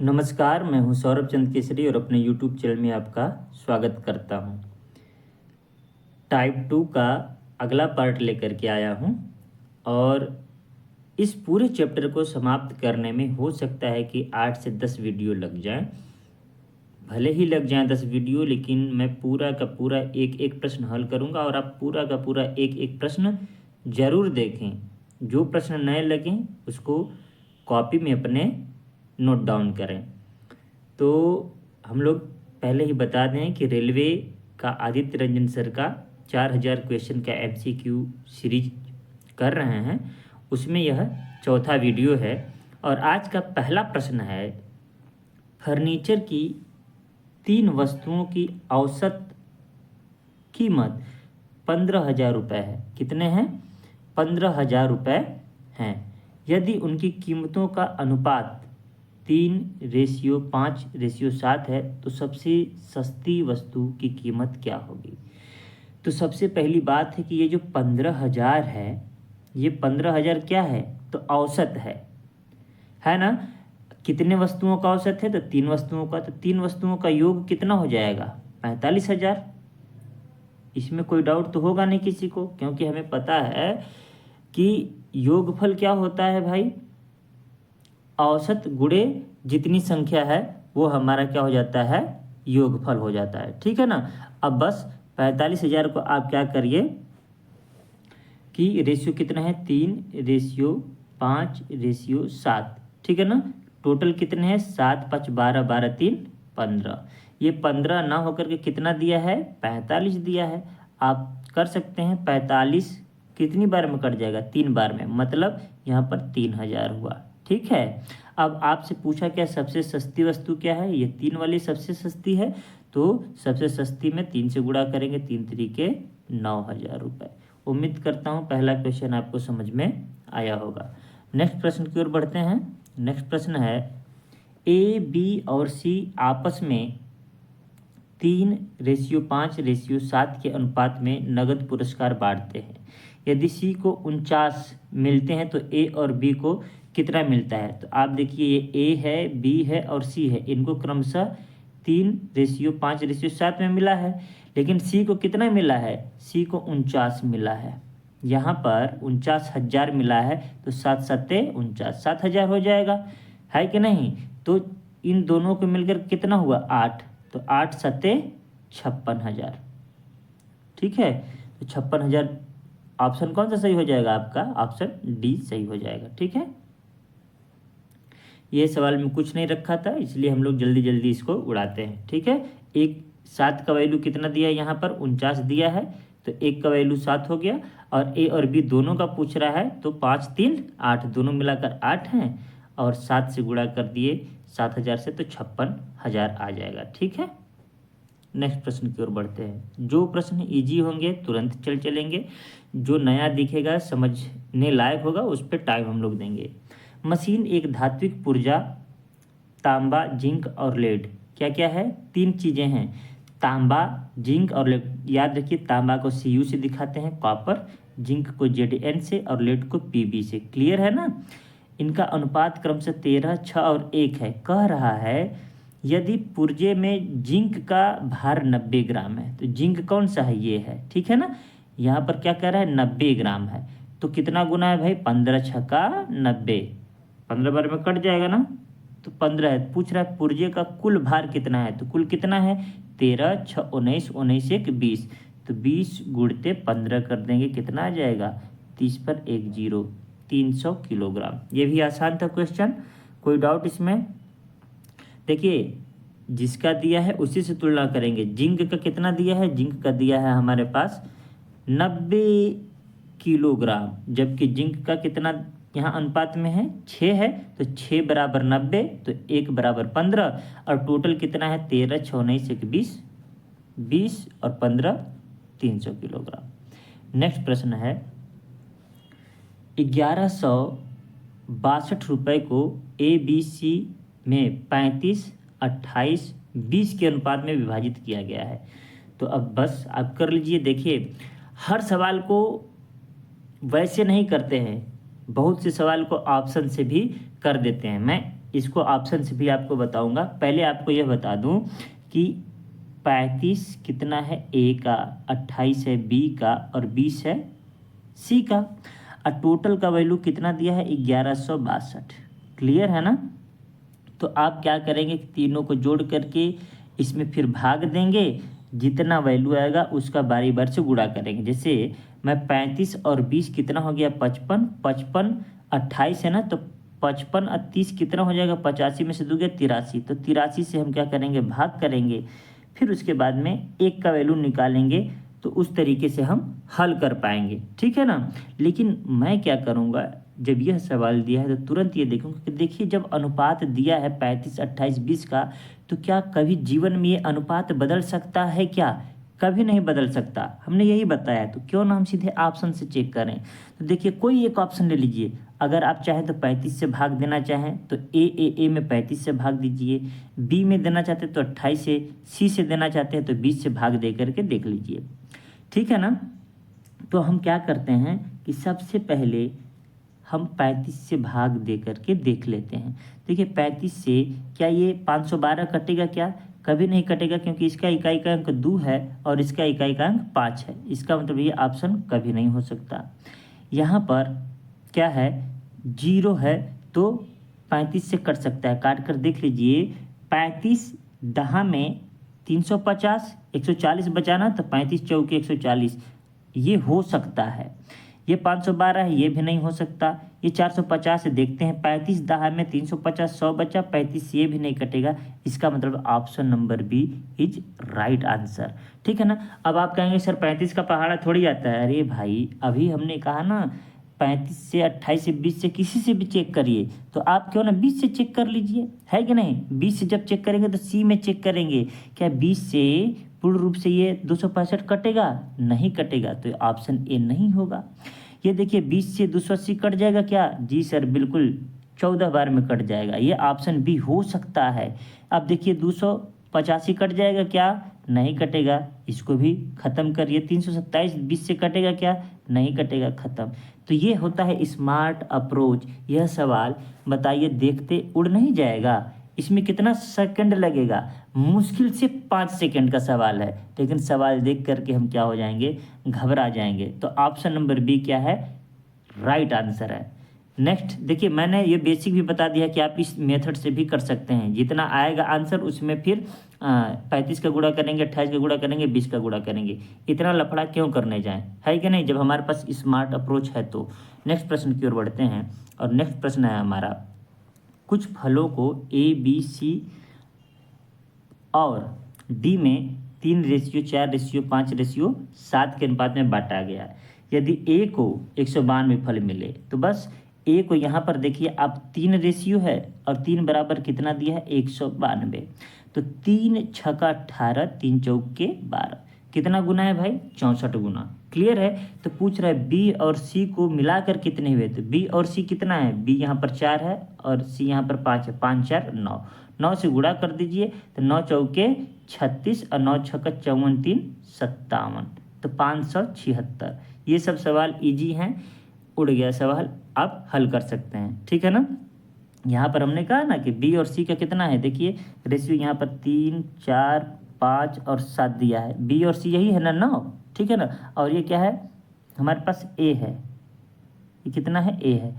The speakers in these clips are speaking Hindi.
नमस्कार, मैं हूं सौरभ चंद केसरी और अपने YouTube चैनल में आपका स्वागत करता हूं। टाइप 2 का अगला पार्ट लेकर के आया हूं और इस पूरे चैप्टर को समाप्त करने में हो सकता है कि 8 से 10 वीडियो लग जाएं। भले ही लग जाएं 10 वीडियो, लेकिन मैं पूरा का पूरा एक एक प्रश्न हल करूंगा और आप पूरा का पूरा एक एक प्रश्न ज़रूर देखें। जो प्रश्न नए लगें उसको कॉपी में अपने नोट डाउन करें। तो हम लोग पहले ही बता दें कि रेलवे का आदित्य रंजन सर का 4000 क्वेश्चन का MCQ सीरीज कर रहे हैं, उसमें यह चौथा वीडियो है। और आज का पहला प्रश्न है, फर्नीचर की 3 वस्तुओं की औसत कीमत 15,000 रुपये है। कितने हैं? 15,000 रुपये हैं। यदि उनकी कीमतों का अनुपात 3:5:7 है तो सबसे सस्ती वस्तु की कीमत क्या होगी? तो सबसे पहली बात है कि ये जो 15,000 है, ये 15,000 क्या है? तो औसत है ना। कितने वस्तुओं का औसत है? तो 3 वस्तुओं का। तो 3 वस्तुओं का योग कितना हो जाएगा? 45,000। इसमें कोई डाउट तो होगा नहीं किसी को, क्योंकि हमें पता है कि योगफल क्या होता है भाई? औसत गुणे जितनी संख्या है वो हमारा क्या हो जाता है? योगफल हो जाता है। ठीक है ना। अब बस 45,000 को आप क्या करिए कि रेशियो कितना है? 3:5:7। ठीक है ना। टोटल कितने हैं? 7 5 12 12 3 15। ये 15 ना होकर के कितना दिया है? 45 दिया है। आप कर सकते हैं 45 कितनी बार में कट जाएगा? 3 बार में, मतलब यहाँ पर 3,000 हुआ। ठीक है। अब आपसे पूछा क्या सबसे सस्ती वस्तु क्या है? ये 3 वाली सबसे सस्ती है, तो सबसे सस्ती में 3 से गुणा करेंगे, 3 3 9,000 रुपये। उम्मीद करता हूँ पहला क्वेश्चन आपको समझ में आया होगा। नेक्स्ट प्रश्न की ओर बढ़ते हैं। नेक्स्ट प्रश्न है, A, B और C आपस में 3:5:7 के अनुपात में नगद पुरस्कार बांटते हैं। यदि C को 49 मिलते हैं तो A और B को कितना मिलता है? तो आप देखिए, ये A है, B है और C है, इनको क्रमशः 3:5:7 में मिला है। लेकिन C को कितना मिला है? C को 49 मिला है। यहाँ पर 49,000 मिला है, तो 7 7 49, 7,000 हो जाएगा, है कि नहीं? तो इन दोनों को मिलकर कितना हुआ? 8। तो 8 7 56,000। ठीक है। तो 56,000 ऑप्शन कौन सा सही हो जाएगा? आपका ऑप्शन डी सही हो जाएगा। ठीक है। ये सवाल में कुछ नहीं रखा था, इसलिए हम लोग जल्दी जल्दी इसको उड़ाते हैं। ठीक है। एक 7 का वैल्यू कितना दिया है? यहाँ पर 49 दिया है, तो 1 का वैल्यू 7 हो गया। और ए और बी दोनों का पूछ रहा है, तो 5 3 8, दोनों मिलाकर 8 हैं और 7 से गुणा कर दिए 7,000 से, तो 56,000 आ जाएगा। ठीक है। नेक्स्ट प्रश्न की ओर बढ़ते हैं। जो प्रश्न इजी होंगे तुरंत चलेंगे, जो नया दिखेगा समझने लायक होगा उस पर टाइम हम लोग देंगे। मशीन एक धात्विक पुर्जा, तांबा, जिंक और लेड, क्या क्या है? 3 चीज़ें हैं, तांबा, जिंक और लेड। याद रखिए, तांबा को Cu से दिखाते हैं, कॉपर, जिंक को Zn से और लेड को Pb से। क्लियर है ना। इनका अनुपात क्रमशः 13, 6 और 1 है। कह रहा है यदि पुर्जे में जिंक का भार 90 ग्राम है, तो जिंक कौन सा है? ये है। ठीक है ना। यहाँ पर क्या कह रहा है? 90 ग्राम है, तो कितना गुना है भाई? 15 6 90, 15 बार में कट जाएगा ना, तो 15 है। पूछ रहा है पुर्जे का कुल भार कितना है, तो कुल कितना है? 13 6 19 19 1 20, तो 20 गुणते 15 कर देंगे, कितना आ जाएगा? 30 पर 1 0, 300 किलोग्राम। ये भी आसान था क्वेश्चन, कोई डाउट इसमें? देखिए, जिसका दिया है उसी से तुलना करेंगे। जिंक का कितना दिया है? जिंक का दिया है हमारे पास 90 किलोग्राम, जबकि जिंक का कितना यहाँ अनुपात में है? 6 है, तो 6 बराबर 90, तो 1 बराबर 15, और टोटल कितना है? 13 6 19 1 20, 20 और 15 300 किलोग्राम। नेक्स्ट प्रश्न है, 1162 रुपये को ABC में 35 28 20 के अनुपात में विभाजित किया गया है। तो अब बस आप कर लीजिए। देखिए, हर सवाल को वैसे नहीं करते हैं, बहुत से सवाल को ऑप्शन से भी कर देते हैं। मैं इसको ऑप्शन से भी आपको बताऊंगा। पहले आपको यह बता दूं कि 35 कितना है ए का, 28 है बी का और 20 है सी का। और टोटल का वैल्यू कितना दिया है 1162। क्लियर है ना। तो आप क्या करेंगे, तीनों को जोड़ करके इसमें फिर भाग देंगे, जितना वैल्यू आएगा उसका बारी बार से गुणा करेंगे। जैसे मैं 35 और 20 कितना हो गया 55, 55 28 है ना, तो 55 और 30 कितना हो जाएगा 85 में से 2 गया 83, तो 83 से हम क्या करेंगे भाग करेंगे, फिर उसके बाद में एक का वैल्यू निकालेंगे, तो उस तरीके से हम हल कर पाएंगे। ठीक है ना। लेकिन मैं क्या करूँगा, जब यह सवाल दिया है तो तुरंत ये देखूंगा कि देखिए जब अनुपात दिया है 35 28 20 का, तो क्या कभी जीवन में ये अनुपात बदल सकता है क्या? कभी नहीं बदल सकता, हमने यही बताया। तो क्यों ना हम सीधे ऑप्शन से चेक करें। तो देखिए कोई एक ऑप्शन ले लीजिए, अगर आप चाहें तो 35 से भाग देना चाहें तो ए में 35 से भाग दीजिए, बी में देना चाहते हैं तो 28 से, सी से देना चाहते हैं तो 20 से भाग दे करके देख लीजिए। ठीक है ना। तो हम क्या करते हैं कि सबसे पहले हम 35 से भाग दे करके देख लेते हैं। देखिए 35 से क्या ये 512 कटेगा क्या? कभी नहीं कटेगा, क्योंकि इसका इकाई का अंक 2 है और इसका इकाई का अंक 5 है। इसका मतलब ये ऑप्शन कभी नहीं हो सकता। यहाँ पर क्या है 0 है, तो 35 से कट सकता है, काट कर देख लीजिए। 35 दहा में 350, 140 बचाना, तो 35 चौके 140, ये हो सकता है। ये 512 है, ये भी नहीं हो सकता। ये 450 है, देखते हैं 35 दहा में 350, 100 बचा, 35 ये भी नहीं कटेगा। इसका मतलब option number B is right answer. ठीक है ना। अब आप कहेंगे सर 35 का पहाड़ा थोड़ी आता है। अरे भाई अभी हमने कहा ना 35 से 28 से 20 से किसी से भी चेक करिए, तो आप क्यों ना 20 से चेक कर लीजिए, है कि नहीं। 20 से जब चेक करेंगे तो सी में चेक करेंगे, क्या 20 से पूर्ण रूप से ये 265 कटेगा? नहीं कटेगा, तो ऑप्शन ए नहीं होगा। ये देखिए 20 से 280 कट जाएगा क्या? जी सर बिल्कुल 14 बार में कट जाएगा, ये ऑप्शन बी हो सकता है। अब देखिए 285 कट जाएगा क्या? नहीं कटेगा, इसको भी खत्म करिए। 327 20 से कटेगा क्या? नहीं कटेगा, खत्म। तो ये होता है स्मार्ट अप्रोच। यह सवाल बताइए देखते उड़ नहीं जाएगा, इसमें कितना सेकंड लगेगा? मुश्किल से 5 सेकंड का सवाल है, लेकिन सवाल देख करके हम क्या हो जाएंगे, घबरा जाएंगे। तो ऑप्शन नंबर बी क्या है, राइट आंसर है। नेक्स्ट देखिए, मैंने ये बेसिक भी बता दिया कि आप इस मेथड से भी कर सकते हैं। जितना आएगा आंसर उसमें फिर 35 का गुणा करेंगे, 28 का गुणा करेंगे, 20 का गुणा करेंगे। इतना लफड़ा क्यों करने जाएं, है कि नहीं, जब हमारे पास स्मार्ट अप्रोच है। तो नेक्स्ट प्रश्न की ओर बढ़ते हैं, और नेक्स्ट प्रश्न है हमारा, कुछ फलों को ए बी सी और डी में 3:4:5:7 के अनुपात में बांटा गया है। यदि ए को 192 फल मिले, तो बस ए को यहाँ पर देखिए आप 3 रेशियो है और 3 बराबर कितना दिया है 192, तो 3 छक्का 18, 3 चौके 12, कितना गुना है भाई 64 गुना। क्लियर है। तो पूछ रहा है बी और सी को मिलाकर कितने हुए, तो बी और सी कितना है, बी यहाँ पर 4 है और सी यहाँ पर 5 है, 5 4 9, 9 से गुणा कर दीजिए, तो 9 चौके 36 और 9 छक्का 54 3 57, तो 576। ये सब सवाल इजी हैं, उड़ गया सवाल, आप हल कर सकते हैं। ठीक है ना। यहाँ पर हमने कहा ना कि बी और सी का कितना है, देखिए रेशियो यहाँ पर 3 4 5 और 7 दिया है। बी और सी यही है ना 9, ठीक है ना। और ये क्या है हमारे पास ए है, ये कितना है ए है।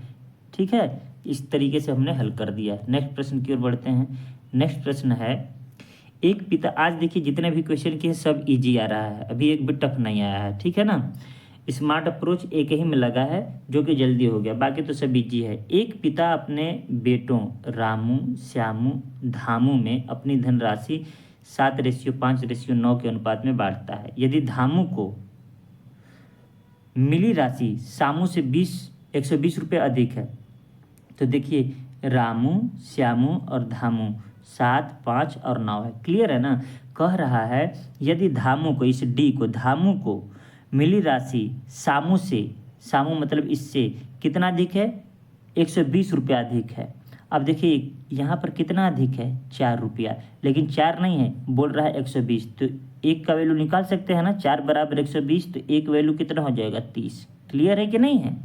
ठीक है, इस तरीके से हमने हल कर दिया है। नेक्स्ट प्रश्न की ओर बढ़ते हैं। नेक्स्ट प्रश्न है, एक पिता, आज देखिए जितने भी क्वेश्चन किए सब इजी आ रहा है, अभी एक भी टफ नहीं आया है। ठीक है ना। स्मार्ट अप्रोच एक ही में लगा है जो कि जल्दी हो गया, बाकी तो सब इजी है। एक पिता अपने बेटों रामू श्यामू धामू में अपनी धनराशि 7:5:9 के अनुपात में बांटता है। यदि धामू को मिली राशि शामू से 120 रुपये अधिक है, तो देखिए रामू श्यामू और धामू 7 5 और 9 है। क्लियर है ना। कह रहा है यदि धामू को, इस डी को, धामू को मिली राशि शामू से, शामू मतलब इससे कितना अधिक है 120 रुपया अधिक है। अब देखिए यहाँ पर कितना अधिक है 4 रुपया, लेकिन 4 नहीं है, बोल रहा है 120, तो एक का वैल्यू निकाल सकते हैं ना, 4 बराबर 120, तो एक वैल्यू कितना हो जाएगा 30। क्लियर है कि नहीं है।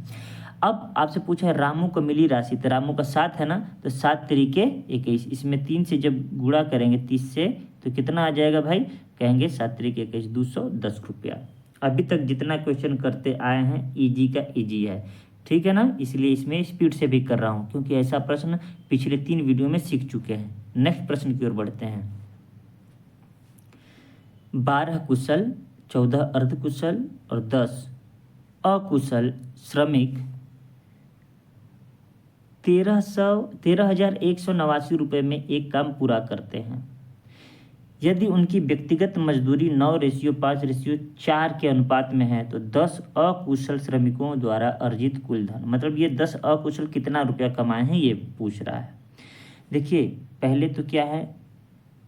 अब आपसे पूछा है रामू को मिली राशि, तो रामू का 7 है ना, तो 7 तरीके 21, इसमें 3 से जब गुणा करेंगे 30 से तो कितना आ जाएगा भाई, कहेंगे 7 तरीके 21 210 रुपया। अभी तक जितना क्वेश्चन करते आए हैं ईजी का ईजी है, ठीक है ना, इसलिए इसमें स्पीड से भी कर रहा हूँ क्योंकि ऐसा प्रश्न पिछले 3 वीडियो में सीख चुके हैं। नेक्स्ट प्रश्न की ओर बढ़ते हैं। 12 कुशल, 14 अर्धकुशल और 10 अकुशल श्रमिक 13,189 रुपये में एक काम पूरा करते हैं। यदि उनकी व्यक्तिगत मजदूरी 9:5:4 के अनुपात में है तो 10 अकुशल श्रमिकों द्वारा अर्जित कुल धन, मतलब ये 10 अकुशल कितना रुपया कमाए हैं ये पूछ रहा है। देखिए पहले तो क्या है,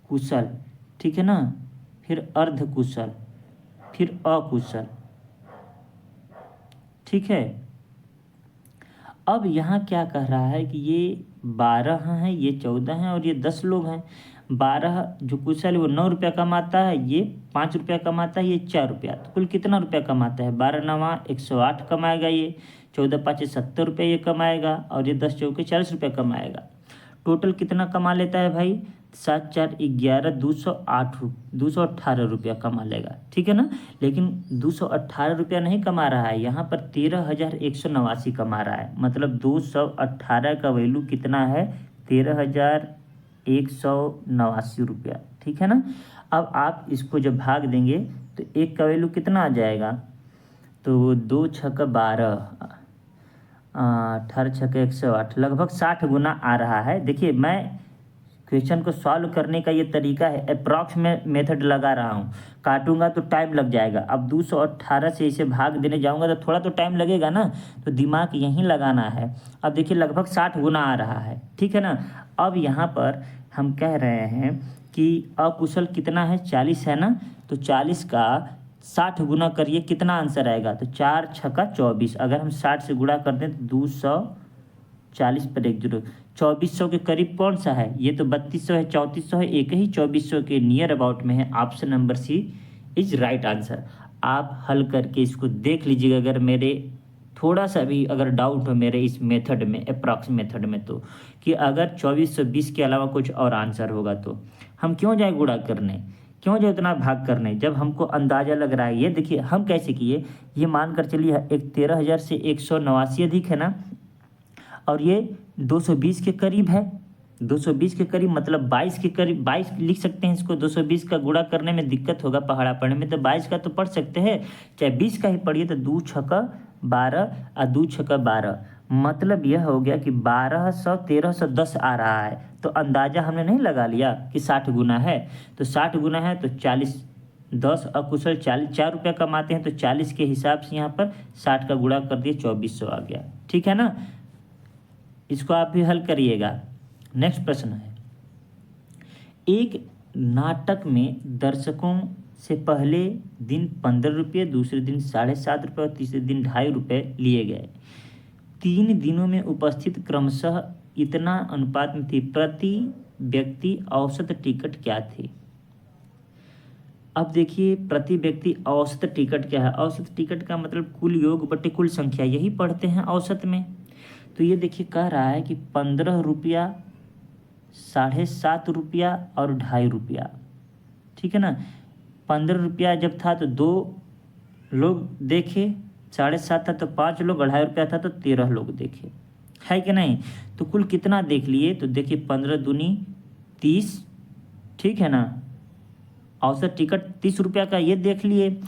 कुशल, ठीक है ना, फिर अर्धकुशल, फिर अकुशल, ठीक है। अब यहाँ क्या कह रहा है कि ये 12 हैं, ये 14 हैं और ये 10 लोग हैं। 12 जो कुशल है वो 9 रुपया कमाता है, ये 5 रुपया कमाता है, ये 4 रुपया, तो कुल कितना रुपया कमाता है, 12 9 108 कमाएगा, ये 14 5 70 रुपये ये कमाएगा और ये 10 चौके 40 रुपया कमाएगा। टोटल कितना कमा लेता है भाई, 7 4 11 218 रुपया कमा लेगा, ठीक है ना। लेकिन 218 रुपया नहीं कमा रहा है, यहाँ पर 13,189 कमा रहा है, मतलब 218 का वैल्यू कितना है, 13,189 रुपया, ठीक है ना। अब आप इसको जब भाग देंगे तो एक का वैल्यू कितना आ जाएगा, तो 2 छक्का 12 18 छक्का 108, लगभग 60 गुना आ रहा है। देखिए मैं क्वेश्चन को सॉल्व करने का ये तरीका है, अप्रॉक्स में मेथड लगा रहा हूँ, काटूंगा तो टाइम लग जाएगा। अब 218 से इसे भाग देने जाऊंगा तो थोड़ा तो टाइम लगेगा ना, तो दिमाग यहीं लगाना है। अब देखिए लगभग 60 गुना आ रहा है, ठीक है ना। अब यहाँ पर हम कह रहे हैं कि अकुशल कितना है, 40 है ना, तो 40 का 60 गुना करिए, कितना आंसर आएगा, तो 4 छक्का 24, अगर हम 60 से गुणा कर दें तो 240 पर 1 0, 2400 के करीब कौन सा है, ये तो 3200 है, 3400 है, एक ही 2400 के नियर अबाउट में है। Option number C is right answer. आप हल करके इसको देख लीजिएगा, अगर मेरे थोड़ा सा भी अगर डाउट हो मेरे इस मेथड में, अप्रॉक्स मेथड में, तो कि अगर 2420 के अलावा कुछ और आंसर होगा तो हम क्यों जाए गुणा करने, क्यों जो इतना भाग करने, जब हमको अंदाज़ा लग रहा है। ये देखिए हम कैसे किए, ये मानकर चलिए एक 13,000 से 189 अधिक है ना, और ये 220 के करीब है, 220 के करीब मतलब 22 के करीब, 22 लिख सकते हैं इसको। 220 का गुणा करने में दिक्कत होगा पहाड़ा पढ़ने में, तो 22 का तो पढ़ सकते हैं, चाहे 20 का ही पढ़िए, तो 2 छक्का 12 और 2 छक्का 12, मतलब यह हो गया कि 1200 1310 आ रहा है। तो अंदाज़ा हमने नहीं लगा लिया कि 60 गुना है, तो 60 गुना है तो 40, 10 अकुशल 40 4 रुपया कमाते हैं, तो 40 के हिसाब से यहाँ पर 60 का गुणा कर दिए, 2400 आ गया, ठीक है ना। इसको आप भी हल करिएगा। नेक्स्ट प्रश्न है, एक नाटक में दर्शकों से पहले दिन 15 रुपये, दूसरे दिन 7.5 रुपये और तीसरे दिन 2.5 रुपये लिए गए। 3 दिनों में उपस्थित क्रमशः इतना अनुपात में थी, प्रति व्यक्ति औसत टिकट क्या थी। अब देखिए प्रति व्यक्ति औसत टिकट क्या है, औसत टिकट का मतलब कुल योग बटे कुल संख्या, यही पढ़ते हैं औसत में। तो ये देखिए कह रहा है कि 15 रुपया, 7.5 रुपया और 2.5 रुपया, ठीक है ना। 15 रुपया जब था तो 2 लोग देखे, 7.5 था तो 5 लोग, 2.5 रुपया था तो 13 लोग देखे, है कि नहीं। तो कुल कितना देख लिए, तो देखिए 15 दूनी 30, ठीक है ना। औसत टिकट 30 रुपया का ये देख लिए,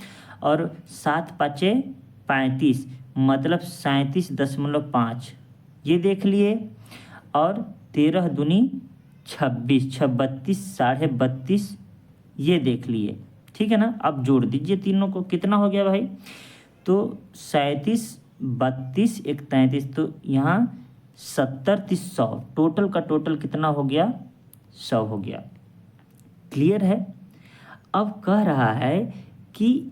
और 7 5 35 मतलब 37.5 ये देख लिए, और 13 दूनी 26 32 32.5 ये देख लिए, ठीक है ना। अब जोड़ दीजिए तीनों को, कितना हो गया भाई, तो 37 32 1 33, तो यहाँ 70 30 100, टोटल का टोटल कितना हो गया, 100 हो गया। क्लियर है। अब कह रहा है कि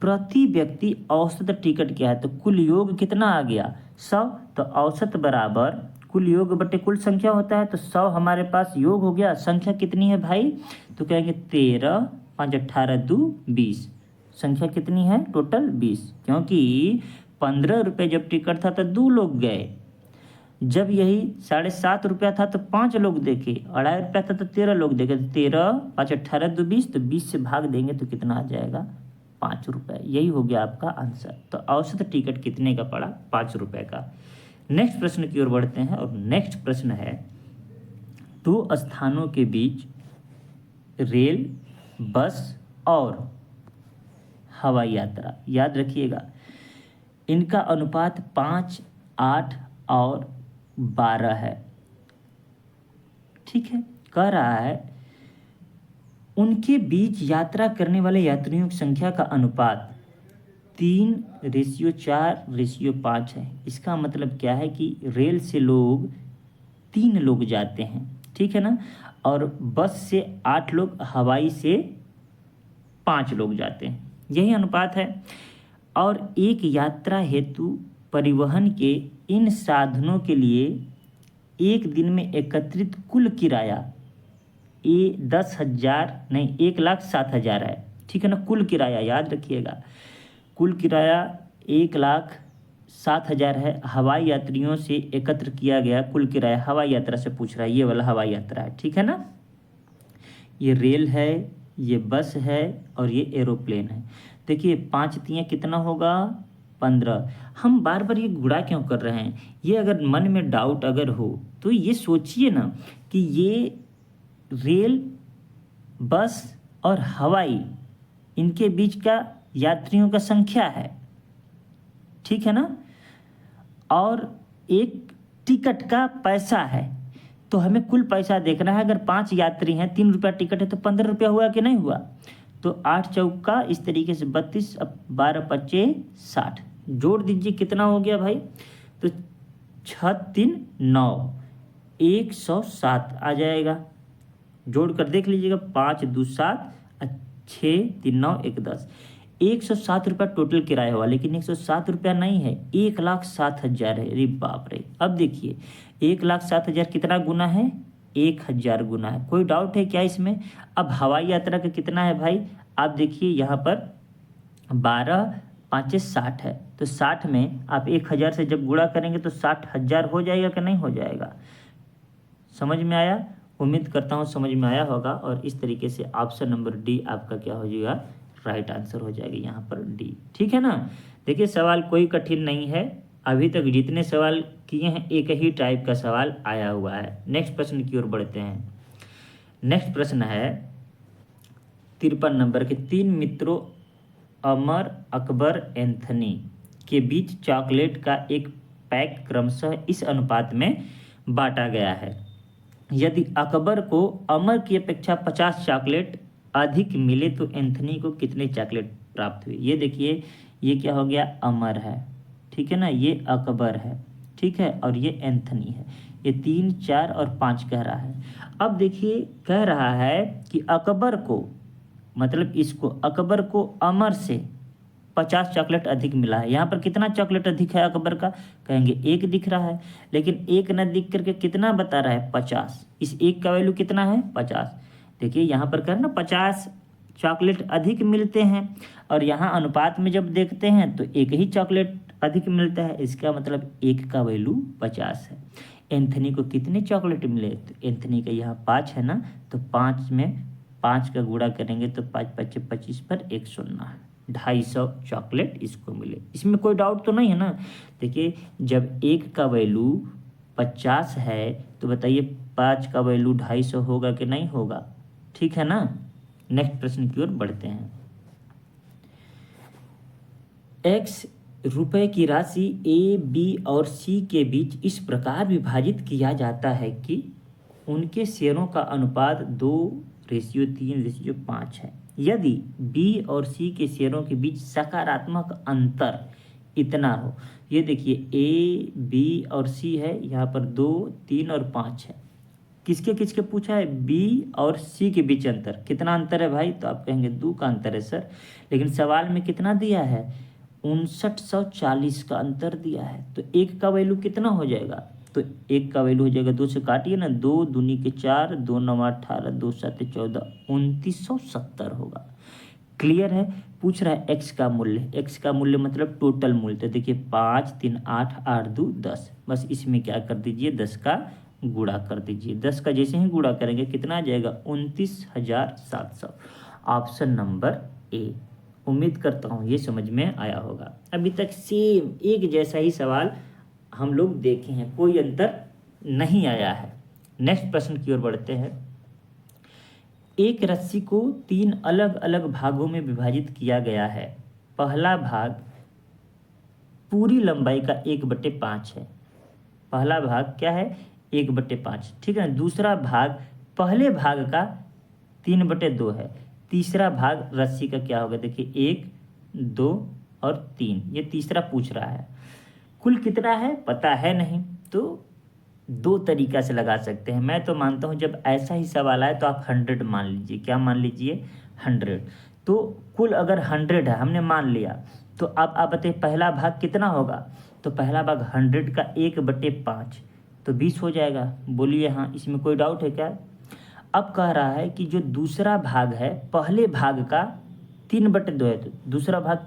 प्रति व्यक्ति औसत टिकट क्या है, तो कुल योग कितना आ गया, 100, तो औसत बराबर कुल योग बटे कुल संख्या होता है, तो 100 हमारे पास योग हो गया। संख्या कितनी है भाई, तो कहेंगे 13 5 18 2 20, संख्या कितनी है टोटल 20, क्योंकि 15 रुपये जब टिकट था तो 2 लोग गए, जब यही 7.5 रुपया था तो 5 लोग देखे, 2.5 रुपया था तो 13 लोग देखे, तो 13 5 18 2 20, तो 20 से भाग देंगे तो कितना आ जाएगा 5 रुपये। यही हो गया आपका आंसर। तो औसत टिकट कितने का पड़ा? 5 रुपये का। नेक्स्ट प्रश्न की ओर बढ़ते हैं और नेक्स्ट प्रश्न है, 2 स्थानों के बीच रेल, बस और हवाई यात्रा, याद रखिएगा इनका अनुपात 5, 8 और 12 है। ठीक है, कह रहा है उनके बीच यात्रा करने वाले यात्रियों की संख्या का अनुपात 3:4:5 है। इसका मतलब क्या है कि रेल से लोग 3 लोग जाते हैं, ठीक है ना, और बस से 8 लोग, हवाई से 5 लोग जाते हैं, यही अनुपात है। और एक यात्रा हेतु परिवहन के इन साधनों के लिए एक दिन में एकत्रित कुल किराया 1,07,000 है, ठीक है ना, कुल किराया याद रखिएगा, कुल किराया 1,07,000 है। हवाई यात्रियों से एकत्र किया गया कुल किराया, हवाई यात्रा से पूछ रहा है, ये वाला हवाई यात्रा है, ठीक है ना। ये रेल है, ये बस है और ये एरोप्लेन है। देखिए 5 तियाँ कितना होगा? 15। हम बार बार ये गुणा क्यों कर रहे हैं? ये अगर मन में डाउट अगर हो तो ये सोचिए ना कि ये रेल, बस और हवाई, इनके बीच का यात्रियों का संख्या है, ठीक है ना, और एक टिकट का पैसा है। तो हमें कुल पैसा देखना है। अगर 5 यात्री हैं, 3 रुपया टिकट है, तो 15 रुपया हुआ कि नहीं हुआ? तो 8 चौका इस तरीके से 32, अब 12 पच्चे 60, जोड़ दीजिए कितना हो गया भाई? तो 6 3 9, 107 आ जाएगा। जोड़ कर देख लीजिएगा, 5 2 7, 6 3 9 1 10, 107 रुपया टोटल किराया हुआ। लेकिन 107 रुपया नहीं है, 1,07,000 है। अरे बाप रे! अब देखिए 1,07,000 कितना गुना है? 1,000 गुना है। कोई डाउट है क्या इसमें? अब हवाई यात्रा का कितना है भाई? आप देखिए यहाँ पर 12 5 60 है, तो 60 में आप 1,000 से जब गुणा करेंगे तो 60,000 हो जाएगा कि नहीं हो जाएगा? समझ में आया? उम्मीद करता हूँ समझ में आया होगा। और इस तरीके से ऑप्शन नंबर डी आपका क्या हो जाएगा? राइट आंसर हो जाएगा यहाँ पर डी, ठीक है ना। देखिए सवाल कोई कठिन नहीं है, अभी तक जितने सवाल किए हैं एक ही टाइप का सवाल आया हुआ है। नेक्स्ट प्रश्न की ओर बढ़ते हैं। नेक्स्ट प्रश्न है 53 नंबर के, 3 मित्रों अमर, अकबर, एंथनी के बीच चॉकलेट का एक पैक क्रमशः इस अनुपात में बांटा गया है। यदि अकबर को अमर की अपेक्षा 50 चॉकलेट अधिक मिले तो एंथनी को कितने चॉकलेट प्राप्त हुए? ये देखिए, ये क्या हो गया? अमर है, ठीक है ना, ये अकबर है, ठीक है, और ये एंथनी है। ये 3 4 और 5 कह रहा है। अब देखिए कह रहा है कि अकबर को, मतलब इसको, अकबर को अमर से 50 चॉकलेट अधिक मिला है। यहाँ पर कितना चॉकलेट अधिक है अकबर का? कहेंगे 1 दिख रहा है, लेकिन 1 न दिख करके कितना बता रहा है? 50। इस 1 का वैल्यू कितना है? 50। देखिए यहाँ पर कर ना 50 चॉकलेट अधिक मिलते हैं, और यहाँ अनुपात में जब देखते हैं तो 1 ही चॉकलेट अधिक मिलता है। इसका मतलब 1 का वैल्यू 50 है। एंथनी को कितने चॉकलेट मिले? तो एंथनी का यहाँ 5 है ना, तो 5 में 5 का गुणा करेंगे तो 5 5 25 पर 1 शून्य है, 250 चॉकलेट इसको मिले। इसमें कोई डाउट तो नहीं है ना। देखिए जब 1 का वैल्यू 50 है तो बताइए 5 का वैल्यू 250 होगा कि नहीं होगा? ठीक है ना। नेक्स्ट प्रश्न की ओर बढ़ते हैं। x रुपए की राशि ए, बी और सी के बीच इस प्रकार विभाजित किया जाता है कि उनके शेयरों का अनुपात 2:3:5 है। यदि बी और सी के शेयरों के बीच सकारात्मक अंतर इतना हो, ये देखिए ए, बी और सी है, यहाँ पर 2 3 और 5 है। किसके किसके पूछा है? बी और सी के बीच अंतर। कितना अंतर है भाई? तो आप कहेंगे 2 का अंतर है सर, लेकिन सवाल में कितना दिया है? 5940 का अंतर दिया है। तो 1 का वैल्यू कितना हो जाएगा? तो 1 का वैल्यू हो जाएगा, 2 से काटिए ना, 2 दूनी के 4, 2 9 18, 2 7 14, 2970 होगा। क्लियर है। पूछ रहा है एक्स का मूल्य, एक्स का मूल्य मतलब टोटल मूल्य। तो देखिए 5 3 8 8 2 10, बस इसमें क्या कर दीजिए 10 का गुणा कर दीजिए। 10 का जैसे ही गुणा करेंगे कितना आ जाएगा 29,700। Option number A. उम्मीद करता हूँ ये समझ में आया होगा। अभी तक सेम एक जैसा ही सवाल हम लोग देखे हैं, कोई अंतर नहीं आया है। नेक्स्ट प्रश्न की ओर बढ़ते हैं। एक रस्सी को 3 अलग अलग भागों में विभाजित किया गया है। पहला भाग पूरी लंबाई का 1/5 है। पहला भाग क्या है 1/5, ठीक है ना। दूसरा भाग पहले भाग का 3/2 है। तीसरा भाग रस्सी का क्या होगा, देखिए 1 2 और 3, ये तीसरा पूछ रहा है। कुल कितना है पता है नहीं, तो दो तरीका से लगा सकते हैं। मैं तो मानता हूँ जब ऐसा ही सवाल आए तो आप 100 मान लीजिए। क्या मान लीजिए 100। तो कुल अगर 100 है हमने मान लिया, तो अब आप बताइए पहला भाग कितना होगा। तो पहला भाग 100 का 1/5 तो 20 हो जाएगा। बोलिए हाँ, इसमें कोई डाउट है क्या। अब कह रहा है कि जो दूसरा भाग है पहले भाग का 3/2 है। तो दूसरा भाग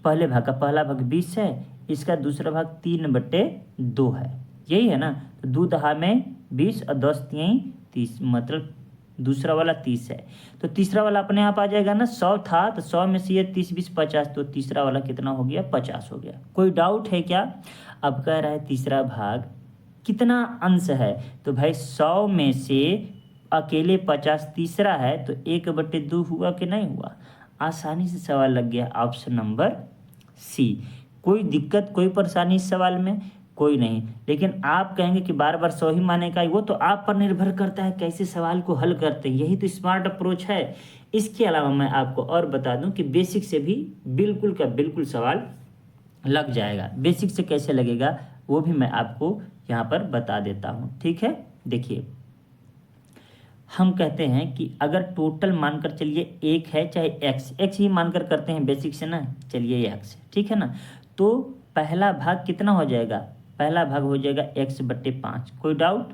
पहले भाग का पहला भाग 20 है, इसका दूसरा भाग 3/2 है, यही है ना। तो 2 दहा में 20 और 10 तीन 30, मतलब दूसरा वाला 30 है। तो तीसरा वाला अपने आप आ जाएगा ना, 100 था तो 100 में से ये 30 20 50, तो तीसरा वाला कितना हो गया 50 हो गया। कोई डाउट है क्या। अब कह रहा है तीसरा भाग कितना अंश है, तो भाई 100 में से अकेले 50 तीसरा है, तो 1/2 हुआ कि नहीं हुआ। आसानी से सवाल लग गया, ऑप्शन नंबर सी। कोई दिक्कत कोई परेशानी इस सवाल में कोई नहीं। लेकिन आप कहेंगे कि बार बार 100 ही माने का, वो तो आप पर निर्भर करता है कैसे सवाल को हल करते हैं, यही तो स्मार्ट अप्रोच है। इसके अलावा मैं आपको और बता दूं कि बेसिक से भी बिल्कुल का बिल्कुल सवाल लग जाएगा। बेसिक से कैसे लगेगा वो भी मैं आपको यहाँ पर बता देता हूँ, ठीक है। देखिए हम कहते हैं कि अगर टोटल मानकर चलिए एक है, चाहे एक्स एक्स ही मानकर करते हैं बेसिक से ना, चलिए एक्स, ठीक है ना। तो पहला भाग कितना हो जाएगा, पहला भाग हो जाएगा x/5, कोई डाउट।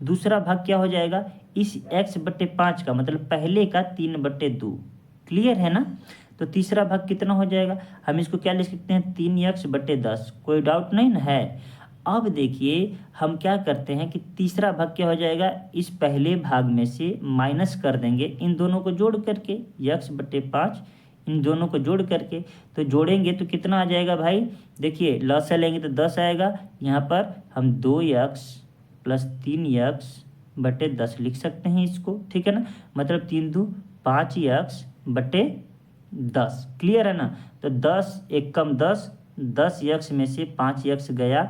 दूसरा भाग क्या हो जाएगा इस x/5 का, मतलब पहले का 3/2, क्लियर है ना। तो तीसरा भाग कितना हो जाएगा, हम इसको क्या लिख सकते हैं 3x/10, कोई डाउट नहीं ना है। अब देखिए हम क्या करते हैं कि तीसरा भाग क्या हो जाएगा, इस पहले भाग में से माइनस कर देंगे इन दोनों को जोड़ करके, x/5 इन दोनों को जोड़ करके। तो जोड़ेंगे तो कितना आ जाएगा भाई, देखिए लॉस लेंगे तो 10 आएगा। यहाँ पर हम 2x + 3x/10 लिख सकते हैं इसको, ठीक है ना। मतलब 3 2 5x/10, क्लियर है ना। तो 10 1 कम 10, 10x में से 5x गया,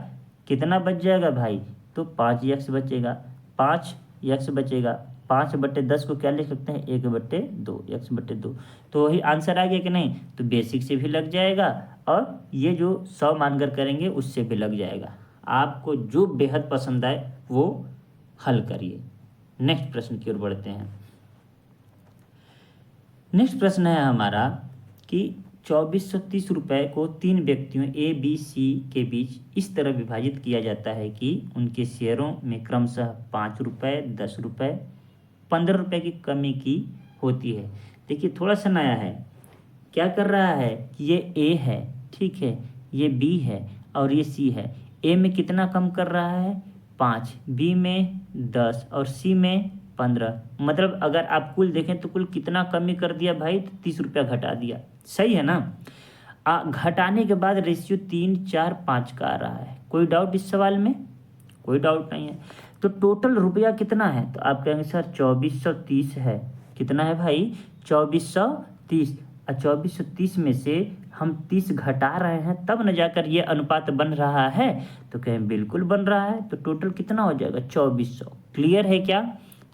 कितना बच जाएगा भाई, तो 5x बचेगा, 5x बचेगा। 5/10 को क्या लिख सकते हैं 1/2, x/2। तो वही आंसर आ गया कि नहीं। तो बेसिक से भी लग जाएगा और ये जो 100 मानकर करेंगे उससे भी लग जाएगा। आपको जो बेहद पसंद आए वो हल करिए। नेक्स्ट प्रश्न की ओर बढ़ते हैं। नेक्स्ट प्रश्न है हमारा कि 2430 रुपये को 3 व्यक्तियों ए बी सी के बीच इस तरह विभाजित किया जाता है कि उनके शेयरों में क्रमशः 5 रुपये 10 रुपये 15 रुपये की कमी की होती है। देखिए थोड़ा सा नया है, क्या कर रहा है कि ये ए है, ठीक है, ये बी है और ये सी है। ए में कितना कम कर रहा है 5, बी में 10 और सी में 15। मतलब अगर आप कुल देखें तो कुल कितना कमी कर दिया भाई, 30 रुपया घटा दिया, सही है ना। घटाने के बाद रेशियो 3 4 5 का आ रहा है। कोई डाउट इस सवाल में, कोई डाउट नहीं है। तो टोटल रुपया कितना है, तो आप कहेंगे सर 2430 है। कितना है भाई 2430, और 2430 में से हम 30 घटा रहे हैं तब न जाकर ये अनुपात बन रहा है। तो कहें बिल्कुल बन रहा है। तो टोटल कितना हो जाएगा 2400, क्लियर है क्या।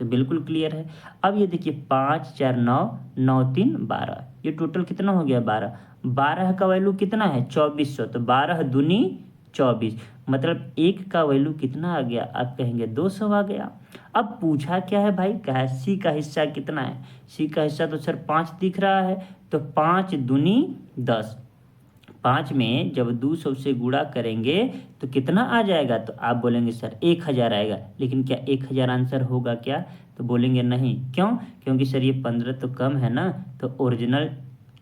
तो बिल्कुल क्लियर है। अब ये देखिए 5 4 9 9 3 12, ये टोटल कितना हो गया 12। 12 का वैल्यू कितना है 2400, तो 12 दूनी 24, मतलब एक का वैल्यू कितना आ गया, आप कहेंगे 200 आ गया। अब पूछा क्या है भाई, क्या है सी का हिस्सा कितना है। सी का हिस्सा तो सर 5 दिख रहा है, तो 5 दूनी 10, 5 में जब 200 से गुणा करेंगे तो कितना आ जाएगा, तो आप बोलेंगे सर 1000 आएगा। लेकिन क्या 1000 आंसर होगा क्या, तो बोलेंगे नहीं। क्यों, क्योंकि सर ये 15 तो कम है ना, तो ओरिजिनल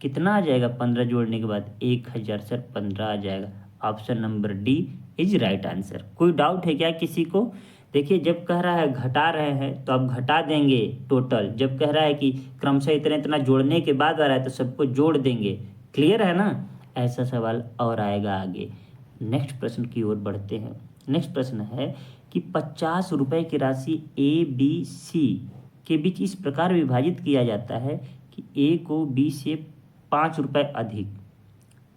कितना आ जाएगा 15 जोड़ने के बाद 1000 सर 15 आ जाएगा। Option number D is right answer. कोई डाउट है क्या किसी को? देखिए जब कह रहा है घटा रहे हैं तो आप घटा देंगे टोटल, जब कह रहा है कि क्रमशः इतना इतना जोड़ने के बाद आ रहा है तो सबको जोड़ देंगे। क्लियर है ना? ऐसा सवाल और आएगा आगे। नेक्स्ट प्रश्न की ओर बढ़ते हैं। नेक्स्ट प्रश्न है कि 50 रुपये की राशि ए बी सी के बीच इस प्रकार विभाजित किया जाता है कि ए को बी से 5 रुपये अधिक,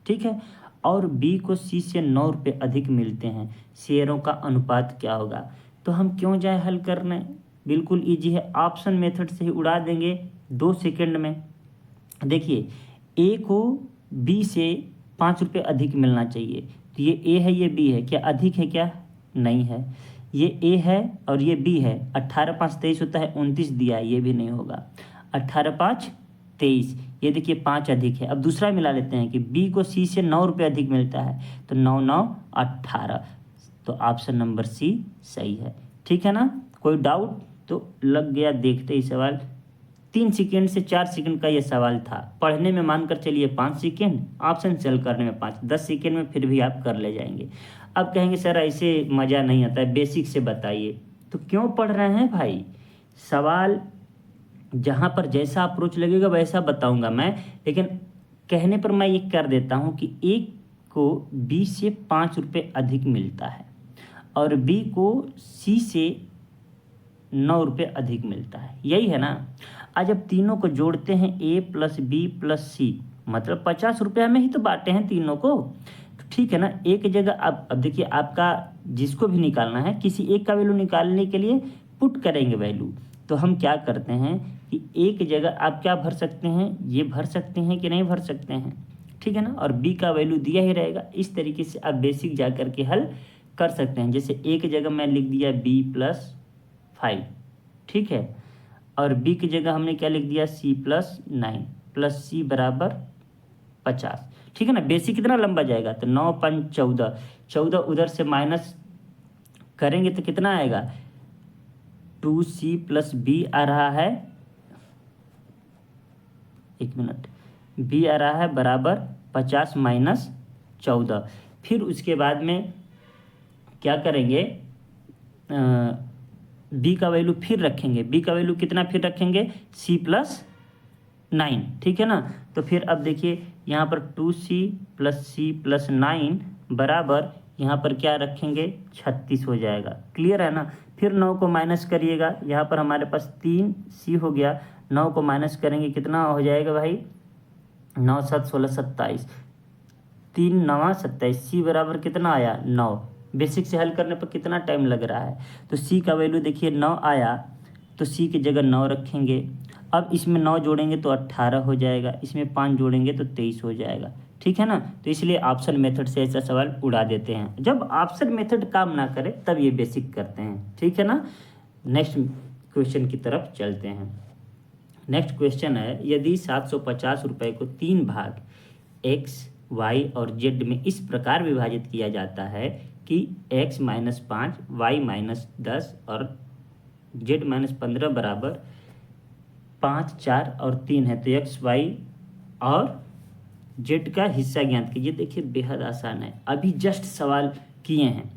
ठीक है, और बी को सी से 9 रुपये अधिक मिलते हैं, शेयरों का अनुपात क्या होगा? तो हम क्यों जाए हल करने, बिल्कुल ईजी है, ऑप्शन मेथड से ही उड़ा देंगे 2 सेकंड में। देखिए ए को बी से 5 रुपये अधिक मिलना चाहिए, तो ये ए है ये बी है, क्या अधिक है क्या? नहीं है। ये ए है और ये बी है, 18 5 23 होता है, 29 दिया है, ये भी नहीं होगा। 18 5 23, ये देखिए 5 अधिक है। अब दूसरा मिला लेते हैं कि बी को सी से 9 रुपये अधिक मिलता है, तो 9 9 18, तो ऑप्शन नंबर सी सही है। ठीक है ना? कोई डाउट? तो लग गया देखते ही सवाल। 3 सेकेंड से 4 सेकेंड का ये सवाल था, पढ़ने में मानकर चलिए 5 सेकेंड, ऑप्शन सेल करने में 5, 10 सेकेंड में फिर भी आप कर ले जाएंगे। अब कहेंगे सर ऐसे मज़ा नहीं आता है, बेसिक से बताइए। तो क्यों पढ़ रहे हैं भाई? सवाल जहाँ पर जैसा अप्रोच लगेगा वैसा बताऊंगा मैं, लेकिन कहने पर मैं ये कर देता हूँ कि ए को बी से 5 रुपये अधिक मिलता है और बी को सी से 9 रुपये अधिक मिलता है, यही है ना? आज अब तीनों को जोड़ते हैं, ए प्लस बी प्लस सी, मतलब 50 रुपया में ही तो बांटे हैं तीनों को, तो ठीक है ना? एक जगह अब देखिए आपका जिसको भी निकालना है, किसी एक का वैल्यू निकालने के लिए पुट करेंगे वैल्यू, तो हम क्या करते हैं कि एक जगह आप क्या भर सकते हैं, ये भर सकते हैं कि नहीं भर सकते हैं, ठीक है ना? और बी का वैल्यू दिया ही रहेगा। इस तरीके से आप बेसिक जा कर के हल कर सकते हैं। जैसे एक जगह मैं लिख दिया बी प्लस 5, ठीक है, और बी की जगह हमने क्या लिख दिया सी प्लस 9 प्लस सी बराबर 50, ठीक है ना? बेसिक कितना लंबा जाएगा, तो 9 5 14, 14 उधर से माइनस करेंगे तो कितना आएगा, 2c प्लस बी आ रहा है, एक मिनट, बी आ रहा है बराबर 50 माइनस 14। फिर उसके बाद में क्या करेंगे, बी का वैल्यू फिर रखेंगे, बी का वैल्यू कितना फिर रखेंगे, सी प्लस 9, ठीक है ना? तो फिर अब देखिए यहाँ पर 2c प्लस सी प्लस 9 बराबर यहाँ पर क्या रखेंगे, 36 हो जाएगा। क्लियर है ना? फिर 9 को माइनस करिएगा, यहाँ पर हमारे पास 3c हो गया, 9 को माइनस करेंगे कितना हो जाएगा भाई, 9 7 16 27, 3 9 27, सी बराबर कितना आया 9। बेसिक से हल करने पर कितना टाइम लग रहा है, तो सी का वैल्यू देखिए 9 आया, तो सी की जगह 9 रखेंगे। अब इसमें 9 जोड़ेंगे तो 18 हो जाएगा, इसमें 5 जोड़ेंगे तो 23 हो जाएगा, ठीक है ना? तो इसलिए ऑप्शन मेथड से ऐसा सवाल उड़ा देते हैं। जब ऑप्शन मेथड काम ना करे तब ये बेसिक करते हैं, ठीक है ना? नेक्स्ट क्वेश्चन की तरफ चलते हैं। नेक्स्ट क्वेश्चन है, यदि 750 रुपये को 3 भाग x, y और z में इस प्रकार विभाजित किया जाता है कि x माइनस 5, y माइनस 10 और z माइनस 15 बराबर 5 4 और 3 है, तो x, y और z का हिस्सा ज्ञात कीजिए। देखिए बेहद आसान है, अभी जस्ट सवाल किए हैं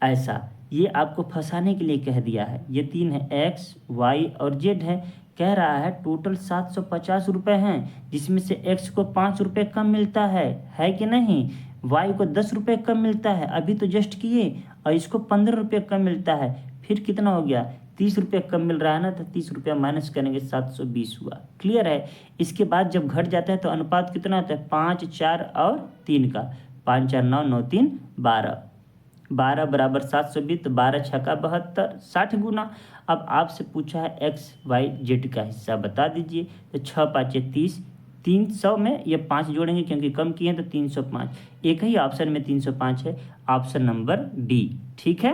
ऐसा, ये आपको फंसाने के लिए कह दिया है। ये 3 है, x, y और z है, कह रहा है टोटल 750 रुपये हैं, जिसमें से x को 5 रुपये कम मिलता है कि नहीं, y को 10 रुपये कम मिलता है, अभी तो जस्ट किए, और इसको 15 रुपये कम मिलता है, फिर कितना हो गया 30 रुपये कम मिल रहा है ना, तो 30 रुपया माइनस करेंगे 720 हुआ। क्लियर है? इसके बाद जब घट जाता है तो अनुपात कितना होता है, 5 4 और 3 का, 5 4 9 9 3 12, 12 बराबर 720, तो 12 छक्का 72, 60 गुना। अब आपसे पूछा है एक्स वाई जेड का हिस्सा बता दीजिए, तो 6 5 30, 300 में ये 5 जोड़ेंगे क्योंकि कम किए हैं, तो 305, एक ही ऑप्शन में 305 है, ऑप्शन नंबर डी, ठीक है?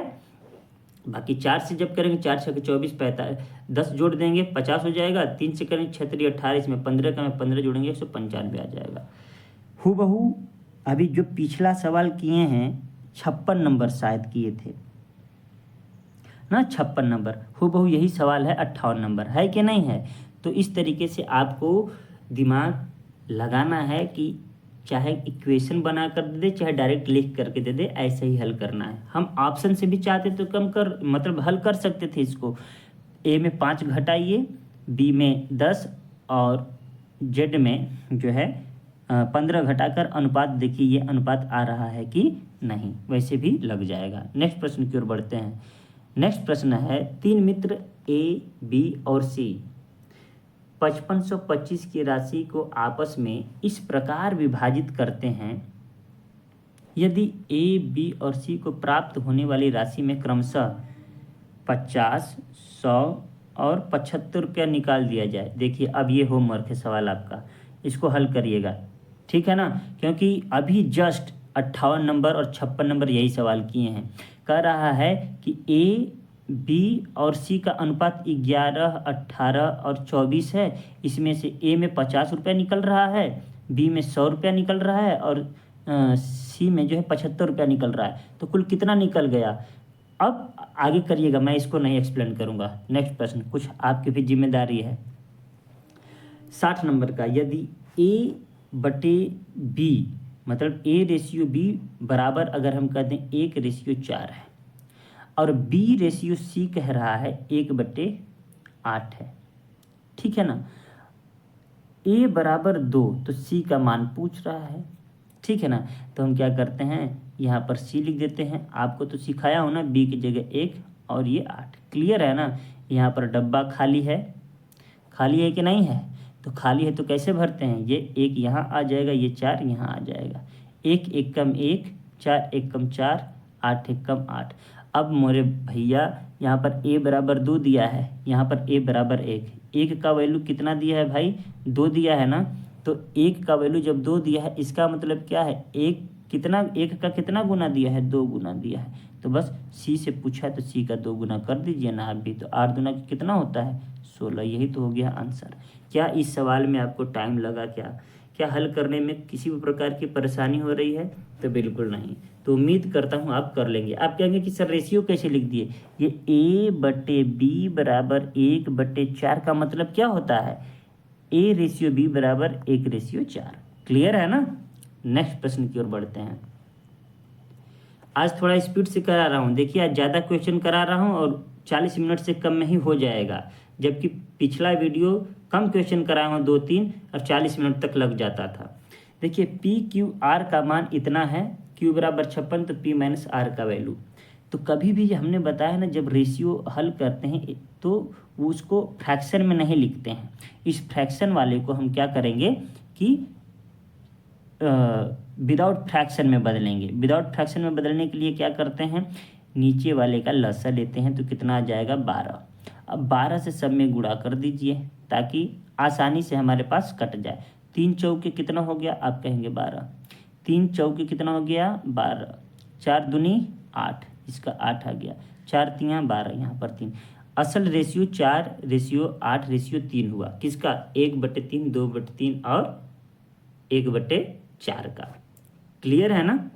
बाकी 4 से जब करेंगे 4 6 24 45, 10 जोड़ देंगे 50 हो जाएगा, 3 से करेंगे 6 3 18, इसमें 15 का में 15 जोड़ेंगे 195 आ जाएगा। हूबहू अभी जो पिछला सवाल किए हैं 56 नंबर शायद किए थे ना, 56 नंबर, हूबहू यही सवाल है 58 नंबर, है कि नहीं है? तो इस तरीके से आपको दिमाग लगाना है कि चाहे इक्वेशन बना कर दे दे चाहे डायरेक्ट लिख करके दे दे, ऐसे ही हल करना है। हम ऑप्शन से भी चाहते तो कम कर मतलब हल कर सकते थे इसको। ए में 5 घटाइए, बी में 10 और जेड में जो है 15 घटाकर अनुपात देखिए ये अनुपात आ रहा है कि नहीं, वैसे भी लग जाएगा। नेक्स्ट प्रश्न की ओर बढ़ते हैं। नेक्स्ट प्रश्न है 3 मित्र ए, बी और सी 5525 की राशि को आपस में इस प्रकार विभाजित करते हैं, यदि ए, बी और सी को प्राप्त होने वाली राशि में क्रमशः 50, 100 और 75 रुपया निकाल दिया जाए। देखिए अब ये होमवर्क है सवाल आपका, इसको हल करिएगा, ठीक है ना, क्योंकि अभी जस्ट 58 नंबर और 56 नंबर यही सवाल किए हैं। कह रहा है कि ए, बी और सी का अनुपात 11, 18 और 24 है। इसमें से ए में 50 रुपया निकल रहा है, बी में 100 रुपया निकल रहा है और सी में जो है 75 रुपया निकल रहा है। तो कुल कितना निकल गया? अब आगे करिएगा, मैं इसको नहीं एक्सप्लेन करूँगा। नेक्स्ट प्रश्न, कुछ आपकी भी जिम्मेदारी है। 60 नंबर का, यदि ए बटे बी मतलब ए रेशियो बी बराबर अगर हम कहते हैं 1:4 है और बी रेशियो सी कह रहा है 1/8 है, ठीक है ना। ए बराबर 2 तो सी का मान पूछ रहा है, ठीक है ना। तो हम क्या करते हैं, यहाँ पर सी लिख देते हैं। आपको तो सिखाया हो ना, बी की जगह 1 और ये 8, क्लियर है ना। यहाँ पर डब्बा खाली है, खाली है कि नहीं है? तो खाली है तो कैसे भरते हैं, ये 1 यहाँ आ जाएगा, ये 4 यहाँ आ जाएगा। 1 1 कम 1, 4 1 कम 4, 8 1 कम 8। अब मोरे भैया यहाँ पर a बराबर 2 दिया है, यहाँ पर a बराबर 1। 1 का वैल्यू कितना दिया है भाई, 2 दिया है ना। तो 1 का वैल्यू जब 2 दिया है इसका मतलब क्या है, 1 का कितना गुना दिया है, 2 गुना दिया है। तो बस सी से पूछा है तो सी का 2 गुना कर दीजिए ना आप भी। तो 8 दूना कितना होता है, 16। यही तो हो गया आंसर। क्या इस सवाल में आपको टाइम लगा? क्या हल करने में किसी भी प्रकार की परेशानी हो रही है? तो बिल्कुल नहीं। तो उम्मीद करता हूँ आप कर लेंगे। आप कहेंगे कि सर रेशियो कैसे लिख दिए, ये a बटे बी बराबर 1/4 का मतलब क्या होता है, a रेशियो b बराबर 1:4। क्लियर है ना। नेक्स्ट प्रश्न की ओर बढ़ते हैं। आज थोड़ा स्पीड से करा रहा हूँ, देखिए आज ज़्यादा क्वेश्चन करा रहा हूँ और 40 मिनट से कम में ही हो जाएगा, जबकि पिछला वीडियो कम क्वेश्चन कराया हूँ 2-3 और 40 मिनट तक लग जाता था। देखिए पी क्यू आर का मान इतना है, क्यू बराबर 56 तो पी माइनस आर का वैल्यू। तो कभी भी हमने बताया ना, जब रेशियो हल करते हैं तो उसको फ्रैक्शन में नहीं लिखते हैं। इस फ्रैक्शन वाले को हम क्या करेंगे कि विदाउट फ्रैक्शन में बदलेंगे। विदाउट फ्रैक्शन में बदलने के लिए क्या करते हैं, नीचे वाले का लसा लेते हैं तो कितना आ जाएगा 12। अब 12 से सब में गुणा कर दीजिए ताकि आसानी से हमारे पास कट जाए। 3 चौके कितना हो गया, आप कहेंगे 12। 3 चौके कितना हो गया 12, 4 दूनी 8, इसका 8 आ गया। 4 3 12, यहाँ पर 3। असल रेशियो 4:8:3 हुआ, किसका, 1/3, 2/3 और 1/4 का। क्लियर है ना।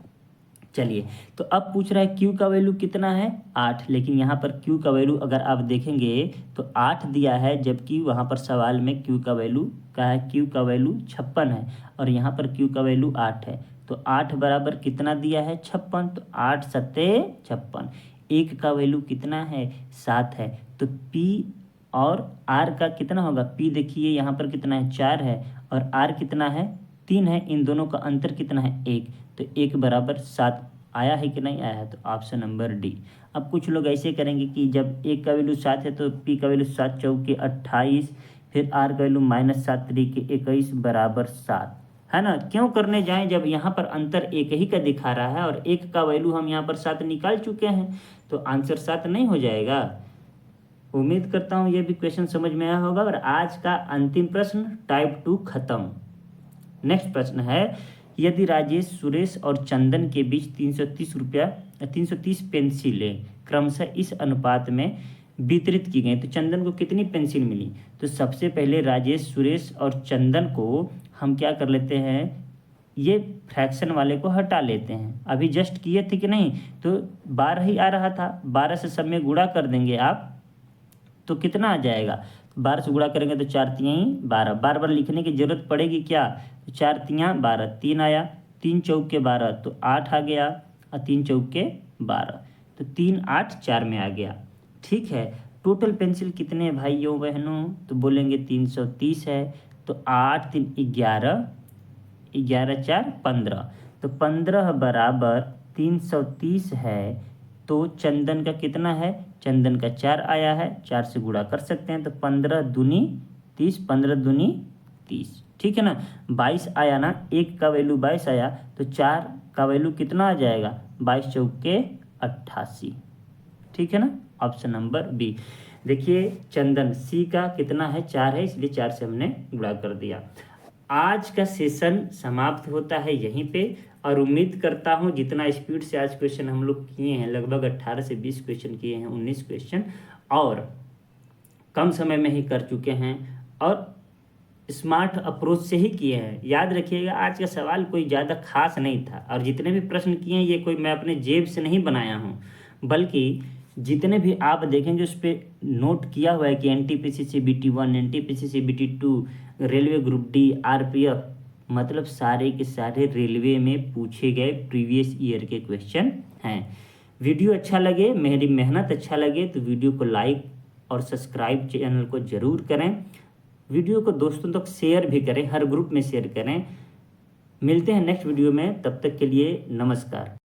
चलिए, तो अब पूछ रहा है क्यू का वैल्यू कितना है 8, लेकिन यहाँ पर क्यू का वैल्यू अगर आप देखेंगे तो 8 दिया है, जबकि वहाँ पर सवाल में क्यू का वैल्यू क्या है, क्यू का वैल्यू 56 है और यहाँ पर क्यू का वैल्यू 8 है। तो 8 बराबर कितना दिया है 56, तो 8 सत्ते 56। 1 का वैल्यू कितना है 7 है, तो पी और आर का कितना होगा, पी देखिए यहाँ पर कितना है 4 है और आर कितना है 3 है, इन दोनों का अंतर कितना है 1। तो 1 बराबर 7 आया है कि नहीं आया है, तो ऑप्शन नंबर डी। अब कुछ लोग ऐसे करेंगे कि जब 1 का वैल्यू 7 है तो पी का वैल्यू 7 चौके 28, फिर आर का वैल्यू -7 तरीके 21 बराबर 7, है ना। क्यों करने जाएं जब यहाँ पर अंतर एक ही का दिखा रहा है और 1 का वैल्यू हम यहाँ पर 7 निकाल चुके हैं, तो आंसर 7 नहीं हो जाएगा। उम्मीद करता हूँ ये भी क्वेश्चन समझ में आया होगा। और आज का अंतिम प्रश्न टाइप 2 खत्म। नेक्स्ट प्रश्न है, यदि राजेश, सुरेश और चंदन के बीच 330 पेंसिलें क्रमशः इस अनुपात में वितरित की गई तो चंदन को कितनी पेंसिल मिली। तो सबसे पहले राजेश, सुरेश और चंदन को हम क्या कर लेते हैं, ये फ्रैक्शन वाले को हटा लेते हैं। अभी जस्ट किए थे कि नहीं, तो 12 ही आ रहा था, 12 से सब में गुणा कर देंगे आप तो कितना आ जाएगा, 12 से गुणा करेंगे तो 4 3 12। बार बार लिखने की जरूरत पड़ेगी क्या, तो 4 तियाँ 12, 3 आया, 3 चौके 12 तो 8 आ गया, और 3 चौके 12 तो 3 8 4 में आ गया। ठीक है, टोटल पेंसिल कितने भाइयों बहनों, तो बोलेंगे 330 है। तो 8 3 11, 11 4 15, तो 15 बराबर 330 है। तो चंदन का कितना है, चंदन का 4 आया है, 4 से गुणा कर सकते हैं, तो 15 दूनी 30, 15 दूनी 30, ठीक है ना। 22 आया ना, एक का वैल्यू 22 आया, तो 4 का वैल्यू कितना आ जाएगा, 22 चौके 88, ठीक है ना। Option number B. देखिए चंदन सी का कितना है, 4 है, इसलिए 4 से हमने गुणा कर दिया। आज का सेशन समाप्त होता है यहीं पे, और उम्मीद करता हूँ जितना स्पीड से आज क्वेश्चन हम लोग किए हैं, लगभग 18 से 20 क्वेश्चन किए हैं, 19 क्वेश्चन, और कम समय में ही कर चुके हैं, और स्मार्ट अप्रोच से ही किए हैं। याद रखिएगा आज का सवाल कोई ज़्यादा खास नहीं था, और जितने भी प्रश्न किए हैं ये कोई मैं अपने जेब से नहीं बनाया हूँ, बल्कि जितने भी आप देखेंगे उस पर नोट किया हुआ है कि NTPC CBT 1, NTPC CBT 2, railway group D, RPF, मतलब सारे के सारे रेलवे में पूछे गए प्रीवियस ईयर के क्वेश्चन हैं। वीडियो अच्छा लगे, मेरी मेहनत अच्छा लगे, तो वीडियो को लाइक और सब्सक्राइब चैनल को ज़रूर करें। वीडियो को दोस्तों तक शेयर भी करें, हर ग्रुप में शेयर करें। मिलते हैं नेक्स्ट वीडियो में, तब तक के लिए नमस्कार।